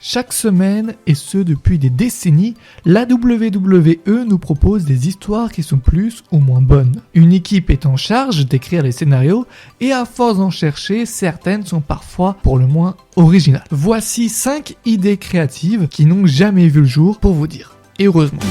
Chaque semaine, et ce depuis des décennies, la WWE nous propose des histoires qui sont plus ou moins bonnes. Une équipe est en charge d'écrire les scénarios et à force d'en chercher, certaines sont parfois pour le moins originales. Voici 5 idées créatives qui n'ont jamais vu le jour pour vous dire. Et heureusement.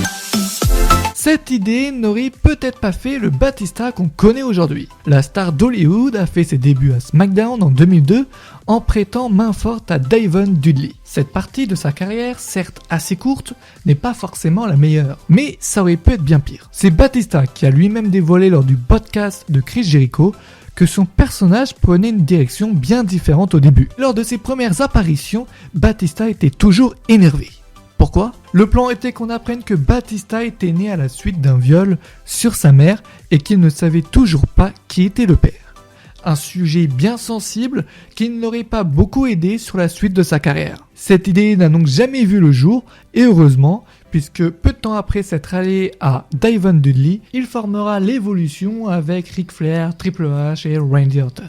Cette idée n'aurait peut-être pas fait le Batista qu'on connaît aujourd'hui. La star d'Hollywood a fait ses débuts à SmackDown en 2002 en prêtant main forte à Dyvon Dudley. Cette partie de sa carrière, certes assez courte, n'est pas forcément la meilleure, mais ça aurait pu être bien pire. C'est Batista qui a lui-même dévoilé lors du podcast de Chris Jericho que son personnage prenait une direction bien différente au début. Lors de ses premières apparitions, Batista était toujours énervé. Pourquoi ? Le plan était qu'on apprenne que Batista était né à la suite d'un viol sur sa mère et qu'il ne savait toujours pas qui était le père. Un sujet bien sensible qui ne l'aurait pas beaucoup aidé sur la suite de sa carrière. Cette idée n'a donc jamais vu le jour et heureusement, puisque peu de temps après s'être allé à Dyvon Dudley, il formera l'évolution avec Ric Flair, Triple H et Randy Orton.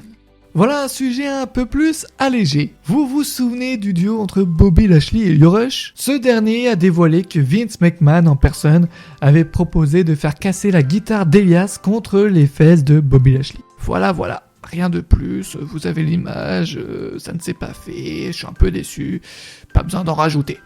Voilà un sujet un peu plus allégé. Vous vous souvenez du duo entre Bobby Lashley et Lio Rush ? Ce dernier a dévoilé que Vince McMahon en personne avait proposé de faire casser la guitare d'Elias contre les fesses de Bobby Lashley. Voilà. Rien de plus, vous avez l'image, ça ne s'est pas fait, je suis un peu déçu, pas besoin d'en rajouter.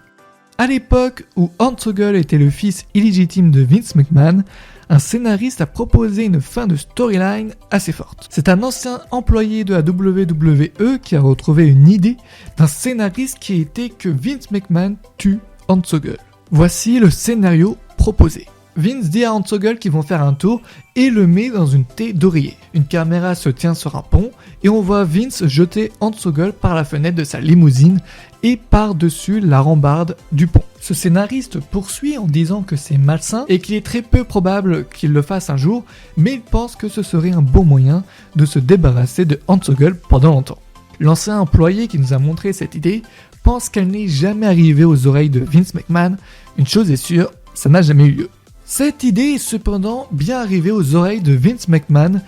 À l'époque où Hornswoggle était le fils illégitime de Vince McMahon, un scénariste a proposé une fin de storyline assez forte. C'est un ancien employé de la WWE qui a retrouvé une idée d'un scénariste qui était que Vince McMahon tue Hornswoggle. Voici le scénario proposé. Vince dit à Hornswoggle qu'ils vont faire un tour et le met dans une thé d'oreiller. Une caméra se tient sur un pont et on voit Vince jeter Hornswoggle par la fenêtre de sa limousine et par-dessus la rambarde du pont. Ce scénariste poursuit en disant que c'est malsain et qu'il est très peu probable qu'il le fasse un jour, mais il pense que ce serait un bon moyen de se débarrasser de Hornswoggle pendant longtemps. L'ancien employé qui nous a montré cette idée pense qu'elle n'est jamais arrivée aux oreilles de Vince McMahon. Une chose est sûre, ça n'a jamais eu lieu. Cette idée est cependant bien arrivée aux oreilles de Vince McMahon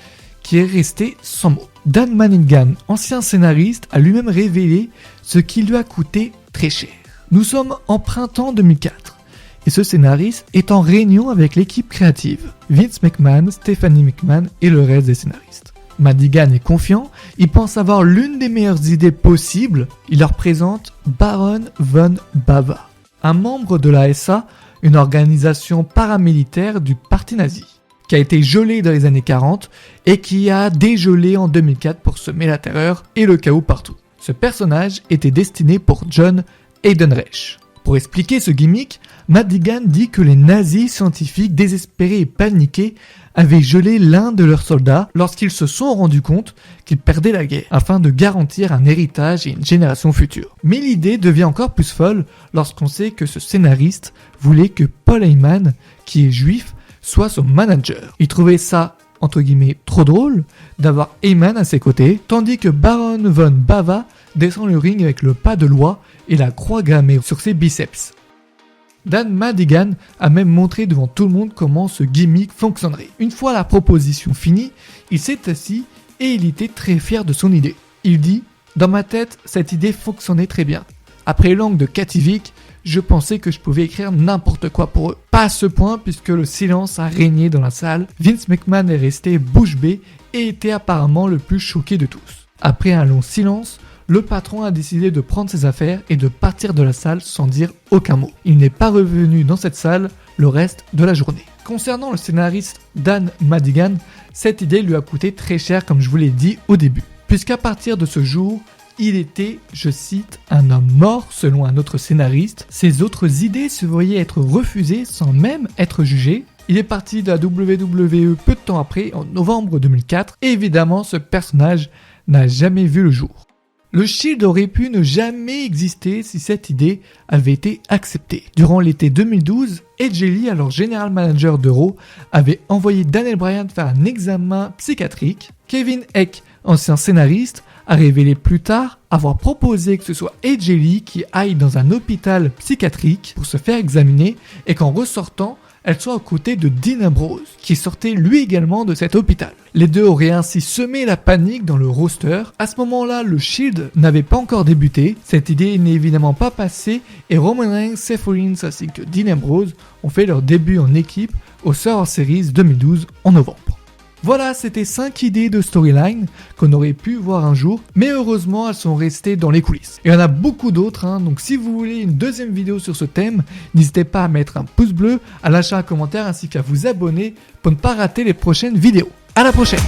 qui est resté sans mots. Dan Manigan, ancien scénariste, a lui-même révélé ce qui lui a coûté très cher. Nous sommes en printemps 2004 et ce scénariste est en réunion avec l'équipe créative, Vince McMahon, Stephanie McMahon et le reste des scénaristes. Madigan est confiant, il pense avoir l'une des meilleures idées possibles, il leur présente Baron von Bava, un membre de la SA, une organisation paramilitaire du parti nazi, qui a été gelée dans les années 40 et qui a dégelé en 2004 pour semer la terreur et le chaos partout. Ce personnage était destiné pour John Heidenreich. Pour expliquer ce gimmick, Madigan dit que les nazis scientifiques désespérés et paniqués avaient gelé l'un de leurs soldats lorsqu'ils se sont rendus compte qu'ils perdaient la guerre, afin de garantir un héritage et une génération future. Mais l'idée devient encore plus folle lorsqu'on sait que ce scénariste voulait que Paul Heyman, qui est juif, soit son manager. Il trouvait ça, entre guillemets, trop drôle d'avoir Heyman à ses côtés, tandis que Baron von Bava descend le ring avec le pas de loi et la croix gammée sur ses biceps. Dan Madigan a même montré devant tout le monde comment ce gimmick fonctionnerait. Une fois la proposition finie, il s'est assis et il était très fier de son idée. Il dit « Dans ma tête, cette idée fonctionnait très bien. Après l'angle de Kativik, je pensais que je pouvais écrire n'importe quoi pour eux. Pas à ce point puisque le silence a régné dans la salle. Vince McMahon est resté bouche bée et était apparemment le plus choqué de tous. Après un long silence, le patron a décidé de prendre ses affaires et de partir de la salle sans dire aucun mot. Il n'est pas revenu dans cette salle le reste de la journée. Concernant le scénariste Dan Madigan, cette idée lui a coûté très cher comme je vous l'ai dit au début. Puisqu'à partir de ce jour, il était, je cite, un homme mort selon un autre scénariste. Ses autres idées se voyaient être refusées sans même être jugées. Il est parti de la WWE peu de temps après, en novembre 2004, et évidemment ce personnage n'a jamais vu le jour. Le Shield aurait pu ne jamais exister si cette idée avait été acceptée. Durant l'été 2012, Edge Lee, alors général manager de Raw, avait envoyé Daniel Bryan faire un examen psychiatrique. Kevin Eck, ancien scénariste, a révélé plus tard avoir proposé que ce soit Edge Lee qui aille dans un hôpital psychiatrique pour se faire examiner et qu'en ressortant, elle soit aux côtés de Dean Ambrose, qui sortait lui également de cet hôpital. Les deux auraient ainsi semé la panique dans le roster. À ce moment-là, le Shield n'avait pas encore débuté, cette idée n'est évidemment pas passée et Roman Reigns, Seth Rollins ainsi que Dean Ambrose ont fait leur début en équipe au Survivor Series 2012 en novembre. Voilà, c'était 5 idées de storyline qu'on aurait pu voir un jour, mais heureusement elles sont restées dans les coulisses. Il y en a beaucoup d'autres, donc si vous voulez une deuxième vidéo sur ce thème, n'hésitez pas à mettre un pouce bleu, à lâcher un commentaire ainsi qu'à vous abonner pour ne pas rater les prochaines vidéos. À la prochaine!